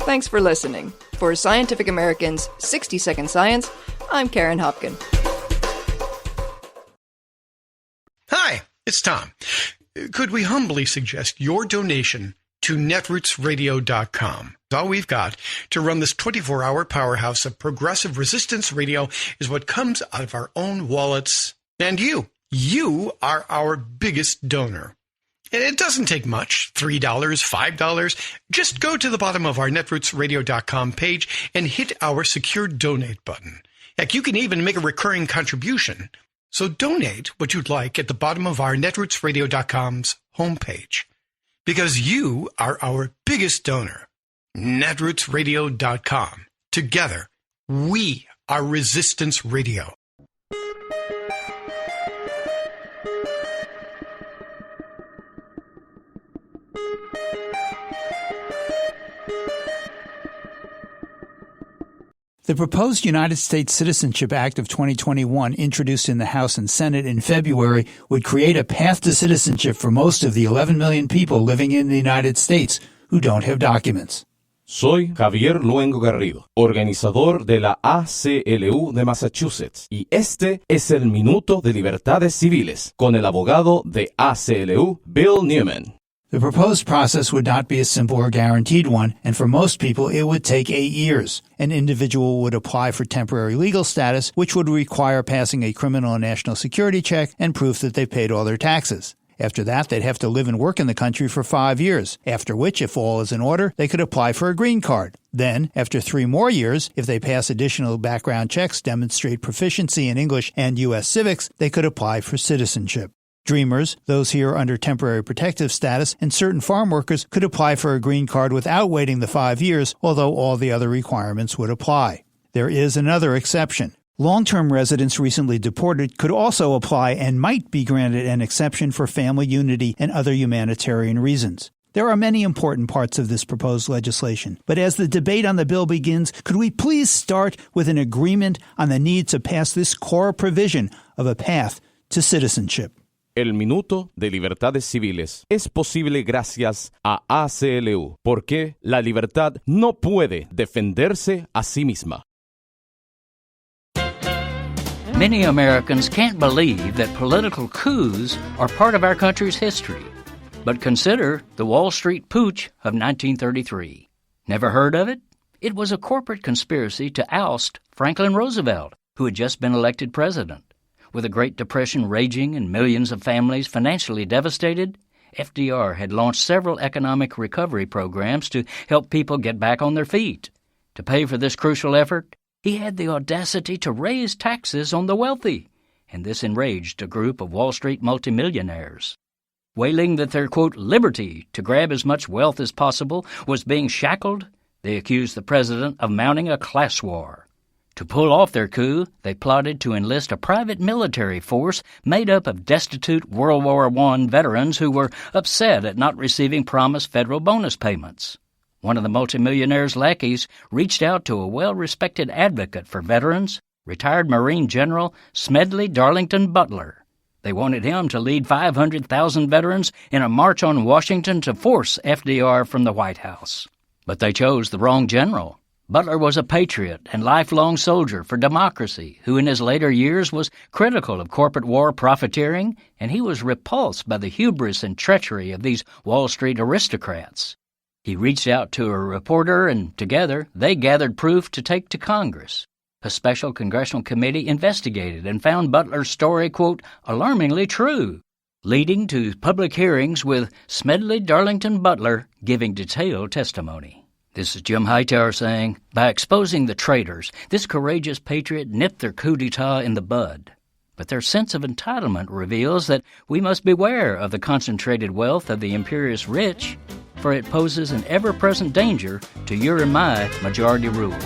Thanks for listening. For Scientific American's 60 Second Science, I'm Karen Hopkin. Hi, it's Tom. Could we humbly suggest your donation to netrootsradio.com? All we've got to run this 24-hour powerhouse of progressive resistance radio is what comes out of our own wallets. And you are our biggest donor. And it doesn't take much, $3, $5. Just go to the bottom of our netrootsradio.com page and hit our secure donate button. Heck, you can even make a recurring contribution. So donate what you'd like at the bottom of our netrootsradio.com's homepage. Because you are our biggest donor. netrootsradio.com. Together, we are Resistance Radio. The proposed United States Citizenship Act of 2021, introduced in the House and Senate in February, would create a path to citizenship for most of the 11 million people living in the United States who don't have documents. Soy Javier Luengo Garrido, organizador de la ACLU de Massachusetts, y este es el Minuto de Libertades Civiles con el abogado de ACLU, Bill Newman. The proposed process would not be a simple or guaranteed one, and for most people it would take 8 years. An individual would apply for temporary legal status, which would require passing a criminal and national security check and proof that they've paid all their taxes. After that, they'd have to live and work in the country for 5 years, after which, if all is in order, they could apply for a green card. Then, after 3 more years, if they pass additional background checks, demonstrate proficiency in English and U.S. civics, they could apply for citizenship. Dreamers, those here under temporary protective status, and certain farm workers could apply for a green card without waiting the 5 years, although all the other requirements would apply. There is another exception. Long-term residents recently deported could also apply and might be granted an exception for family unity and other humanitarian reasons. There are many important parts of this proposed legislation, but as the debate on the bill begins, could we please start with an agreement on the need to pass this core provision of a path to citizenship? El Minuto de Libertades Civiles es posible gracias a ACLU, porque la libertad no puede defenderse a sí misma. Many Americans can't believe that political coups are part of our country's history. But consider the Wall Street Putsch of 1933. Never heard of it? It was a corporate conspiracy to oust Franklin Roosevelt, who had just been elected president. With the Great Depression raging and millions of families financially devastated, FDR had launched several economic recovery programs to help people get back on their feet. To pay for this crucial effort, he had the audacity to raise taxes on the wealthy, and this enraged a group of Wall Street multimillionaires. Wailing that their, quote, liberty to grab as much wealth as possible was being shackled, they accused the president of mounting a class war. To pull off their coup, they plotted to enlist a private military force made up of destitute World War I veterans who were upset at not receiving promised federal bonus payments. One of the multimillionaire's lackeys reached out to a well-respected advocate for veterans, retired Marine General Smedley Darlington Butler. They wanted him to lead 500,000 veterans in a march on Washington to force FDR from the White House. But they chose the wrong general. Butler was a patriot and lifelong soldier for democracy who in his later years was critical of corporate war profiteering, and he was repulsed by the hubris and treachery of these Wall Street aristocrats. He reached out to a reporter, and together they gathered proof to take to Congress. A special congressional committee investigated and found Butler's story, quote, alarmingly true, leading to public hearings with Smedley Darlington Butler giving detailed testimony. This is Jim Hightower saying, by exposing the traitors, this courageous patriot nipped their coup d'etat in the bud. But their sense of entitlement reveals that we must beware of the concentrated wealth of the imperious rich, for it poses an ever-present danger to your and my majority rule.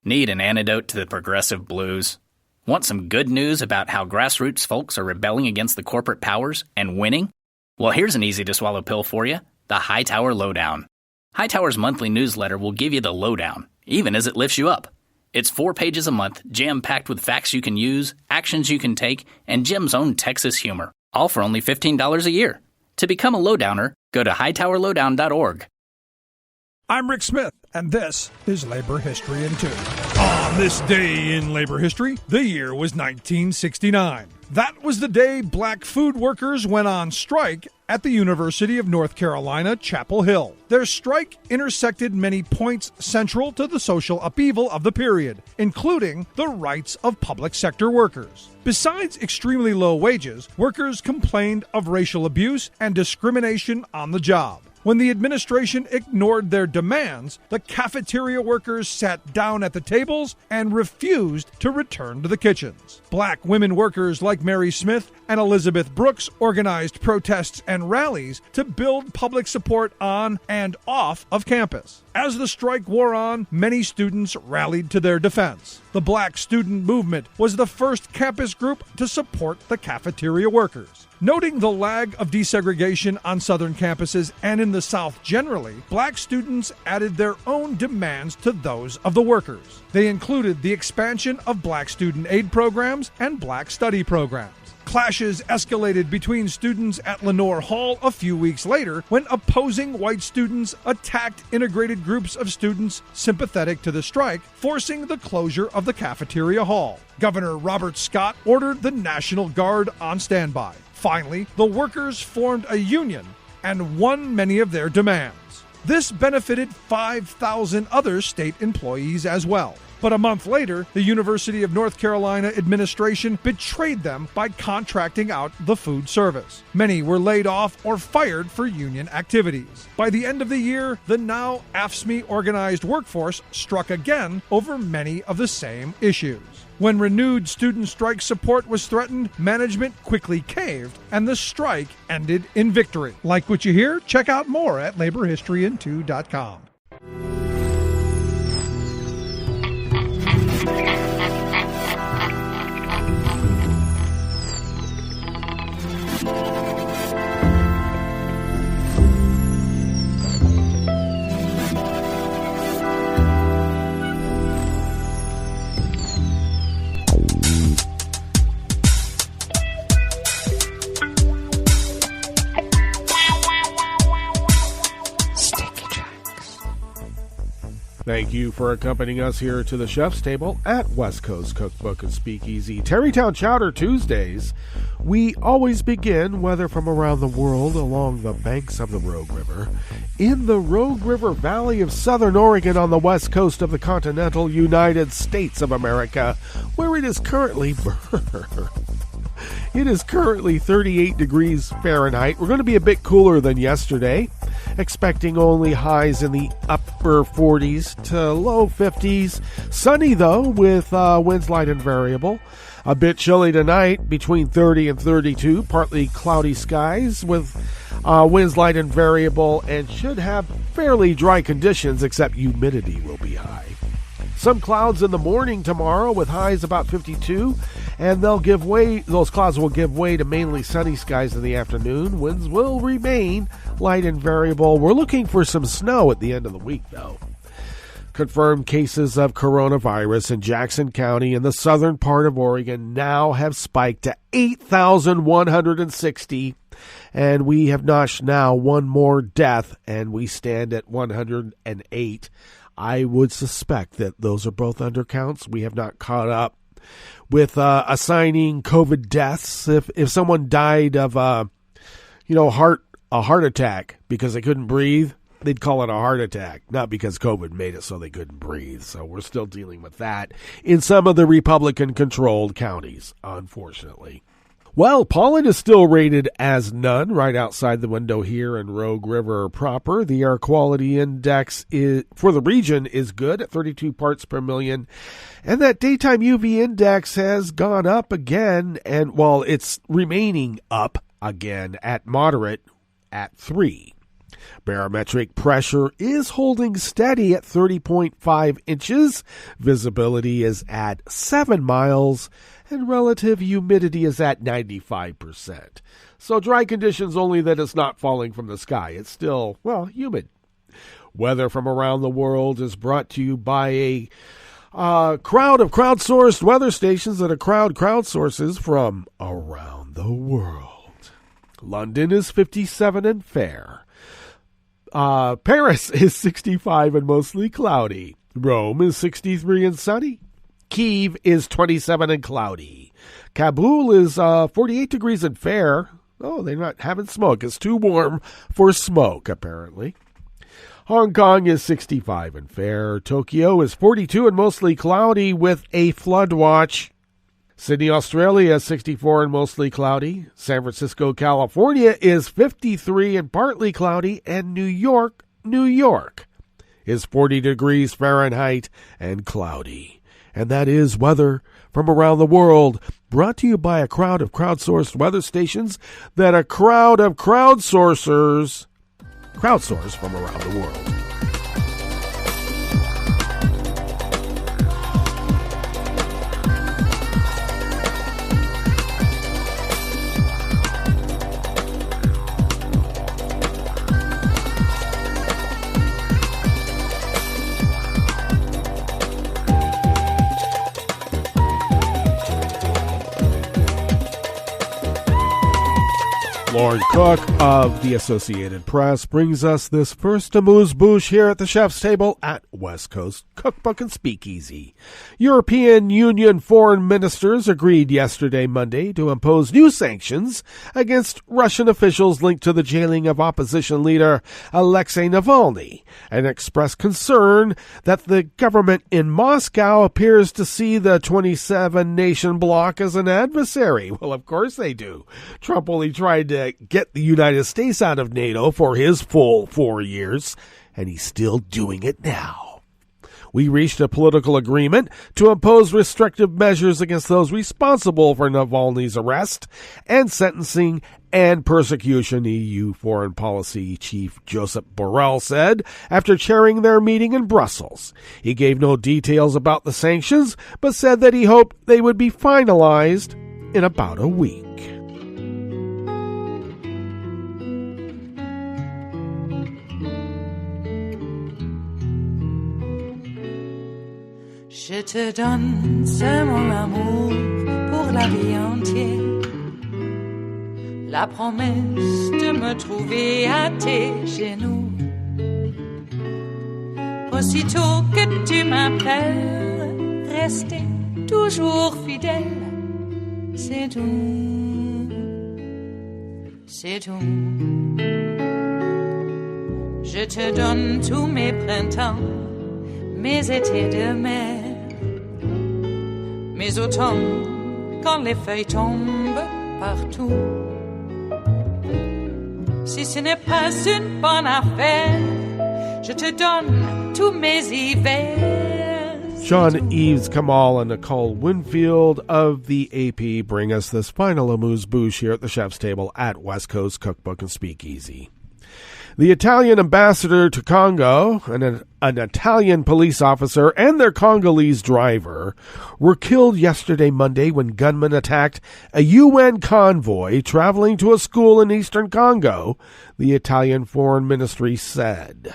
Need an antidote to the progressive blues? Want some good news about how grassroots folks are rebelling against the corporate powers and winning? Well, here's an easy-to-swallow pill for you. The Hightower Lowdown. Hightower's monthly newsletter will give you the lowdown, even as it lifts you up. It's 4 pages a month, jam-packed with facts you can use, actions you can take, and Jim's own Texas humor, all for only $15 a year. To become a lowdowner, go to hightowerlowdown.org. I'm Rick Smith, and this is Labor History in 2. On this day in labor history, the year was 1969. That was the day black food workers went on strike at the University of North Carolina, Chapel Hill. Their strike intersected many points central to the social upheaval of the period, including the rights of public sector workers. Besides extremely low wages, workers complained of racial abuse and discrimination on the job. When the administration ignored their demands, the cafeteria workers sat down at the tables and refused to return to the kitchens. Black women workers like Mary Smith and Elizabeth Brooks organized protests and rallies to build public support on and off of campus. As the strike wore on, many students rallied to their defense. The Black Student Movement was the first campus group to support the cafeteria workers. Noting the lag of desegregation on Southern campuses and in the South generally, black students added their own demands to those of the workers. They included the expansion of black student aid programs and black study programs. Clashes escalated between students at Lenoir Hall a few weeks later when opposing white students attacked integrated groups of students sympathetic to the strike, forcing the closure of the cafeteria hall. Governor Robert Scott ordered the National Guard on standby. Finally, the workers formed a union and won many of their demands. This benefited 5,000 other state employees as well. But a month later, the University of North Carolina administration betrayed them by contracting out the food service. Many were laid off or fired for union activities. By the end of the year, the now AFSCME organized workforce struck again over many of the same issues. When renewed student strike support was threatened, management quickly caved, and the strike ended in victory. Like what you hear? Check out more at laborhistoryin2.com. Thank you for accompanying us here to the chef's table at West Coast Cookbook and Speakeasy. Tarrytown Chowder Tuesdays. We always begin, whether from around the world, along the banks of the Rogue River, in the Rogue River Valley of Southern Oregon on the west coast of the continental United States of America, where it is currently 38 degrees Fahrenheit. We're going to be a bit cooler than yesterday, expecting only highs in the upper 40s to low 50s. Sunny, though, with winds light and variable. A bit chilly tonight, between 30 and 32. Partly cloudy skies with winds light and variable, and should have fairly dry conditions, except humidity will be high. Some clouds in the morning tomorrow with highs about 52, and those clouds will give way to mainly sunny skies in the afternoon. Winds will remain light and variable. We're looking for some snow at the end of the week, though. Confirmed cases of coronavirus in Jackson County in the southern part of Oregon now have spiked to 8,160, and we have notched now one more death, and we stand at 108. I would suspect that those are both undercounts. We have not caught up with assigning COVID deaths. If someone died of a heart attack because they couldn't breathe, they'd call it a heart attack, not because COVID made it so they couldn't breathe. So we're still dealing with that in some of the Republican-controlled counties, unfortunately. Well, pollen is still rated as none right outside the window here in Rogue River proper. The air quality index for the region is good at 32 parts per million. And that daytime UV index has gone up again, and while it's remaining up again at moderate at 3. Barometric pressure is holding steady at 30.5 inches. Visibility is at 7 miles. And relative humidity is at 95%. So dry conditions, only that it's not falling from the sky. It's still, humid. Weather from around the world is brought to you by a crowd of crowdsourced weather stations that a crowd crowdsources from around the world. London is 57 and fair. Paris is 65 and mostly cloudy. Rome is 63 and sunny. Kyiv is 27 and cloudy. Kabul is 48 degrees and fair. Oh, they're not having smoke. It's too warm for smoke, apparently. Hong Kong is 65 and fair. Tokyo is 42 and mostly cloudy with a flood watch. Sydney, Australia is 64 and mostly cloudy. San Francisco, California is 53 and partly cloudy. And New York is 40 degrees Fahrenheit and cloudy. And that is weather from around the world, brought to you by a crowd of crowdsourced weather stations that a crowd of crowdsource from around the world. Lauren Cook of the Associated Press brings us this first amuse-bouche here at the chef's table at West Coast Cookbook and Speakeasy. European Union foreign ministers agreed yesterday, Monday, to impose new sanctions against Russian officials linked to the jailing of opposition leader Alexei Navalny, and expressed concern that the government in Moscow appears to see the 27-nation bloc as an adversary. Well, of course they do. Trump only tried to get the United States out of NATO for his full 4 years, and he's still doing it now. We reached a political agreement to impose restrictive measures against those responsible for Navalny's arrest and sentencing and persecution, EU Foreign Policy Chief Josep Borrell said after chairing their meeting in Brussels. He gave no details about the sanctions, but said that he hoped they would be finalized in about a week. Je te donne ce mon amour pour la vie entière. La promesse de me trouver à tes genoux. Aussitôt que tu m'appelles, rester toujours fidèle. C'est tout, c'est tout. Je te donne tous mes printemps, mes étés de mer. Mais automne, quand les feuilles tombent partout, si ce n'est pas une bonne affaire, je te donne tous mes hivers. Sean Eves, Kamal, and Nicole Winfield of the AP bring us this final amuse-bouche here at the chef's table at West Coast Cookbook and Speakeasy. The Italian ambassador to Congo, an Italian police officer, and their Congolese driver were killed yesterday, Monday, when gunmen attacked a UN convoy traveling to a school in eastern Congo, the Italian Foreign Ministry said.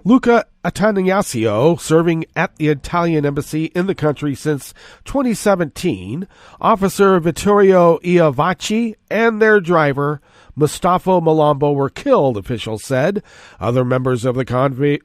Luca Attanasio, serving at the Italian embassy in the country since 2017, Officer Vittorio Iovacci and their driver, Mustafa Malambo, were killed, officials said. Other members of the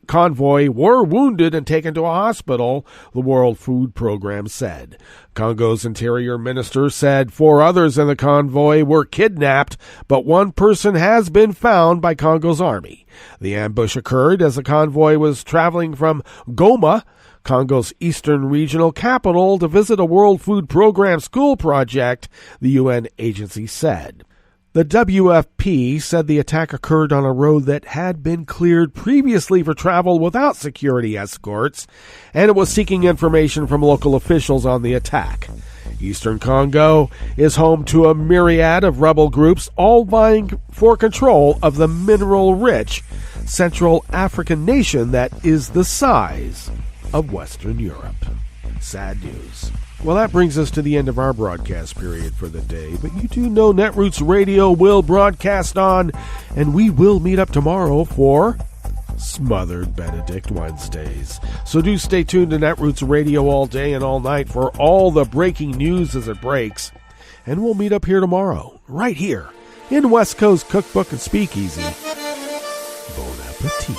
convoy were wounded and taken to a hospital, the World Food Program said. Congo's interior minister said 4 others in the convoy were kidnapped, but 1 person has been found by Congo's army. The ambush occurred as the convoy was traveling from Goma, Congo's eastern regional capital, to visit a World Food Program school project, the UN agency said. The WFP said the attack occurred on a road that had been cleared previously for travel without security escorts, and it was seeking information from local officials on the attack. Eastern Congo is home to a myriad of rebel groups, all vying for control of the mineral-rich Central African nation that is the size of Western Europe. Sad news. Well, that brings us to the end of our broadcast period for the day, but you do know Netroots Radio will broadcast on, and we will meet up tomorrow for Smothered Benedict Wednesdays. So do stay tuned to Netroots Radio all day and all night for all the breaking news as it breaks, and we'll meet up here tomorrow, right here, in West Coast Cookbook and Speakeasy, Bon appetit.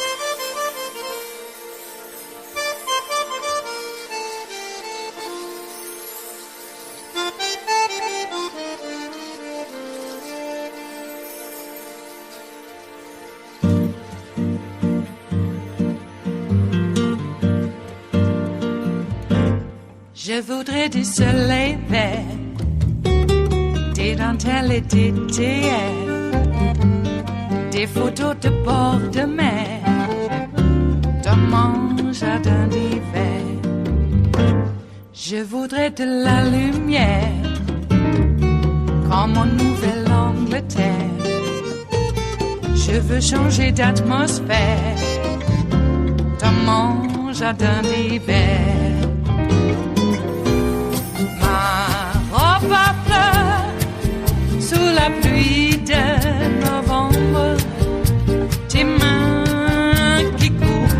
Je voudrais du soleil vert, des dentelles et des théières, des photos de bord de mer, dans mon jardin d'hiver. Je voudrais de la lumière, comme en Nouvelle-Angleterre. Je veux changer d'atmosphère, dans mon jardin d'hiver. Robe à fleurs, sous la pluie de novembre, tes mains qui courent,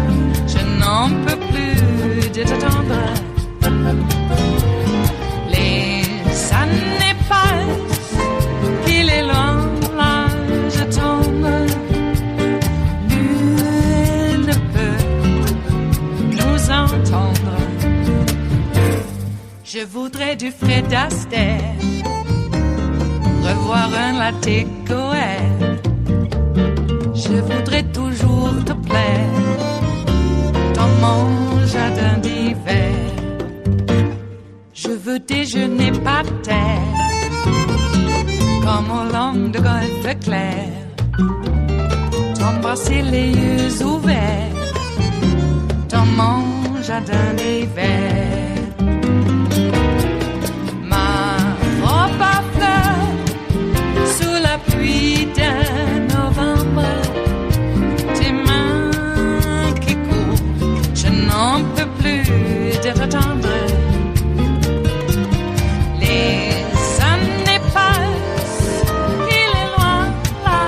je n'en peux plus de t'attendre. Les années passent, qu'il est loin, là je tombe. Nul ne peut nous entendre. Je voudrais du Fred Astaire, revoir un latte Goer. Je voudrais toujours te plaire, dans mon jardin d'hiver. Je veux déjeuner par terre, comme au long de golfe clair. T'embrasser les yeux ouverts, dans mon jardin d'hiver. Pluie de novembre, tes mains qui courent, je n'en peux plus de t'attendre. Les années passent, il est loin, là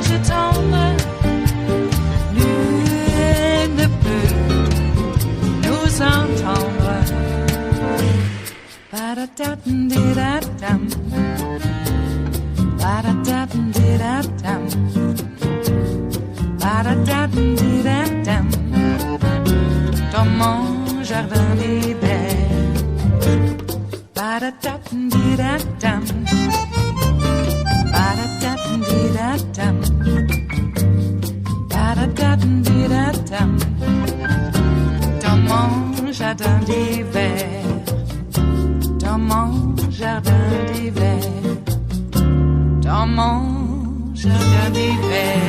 je tombe. Nul ne peut nous entendre. Ba-da-da-dum-di-da-dum. Ba-da-da-dum-di-da-dum. Ba-da-da-dum-di-da-dum. Dans mon jardin d'hiver. Ba-da-da-dum-di-da-dum. Ba-da-da-dum-di-da-dum. Ba-da-da-dum-di-da-dum. Dans mon jardin d'hiver. Dans mon jardin d'hiver. Dans mon jardin d'hiver.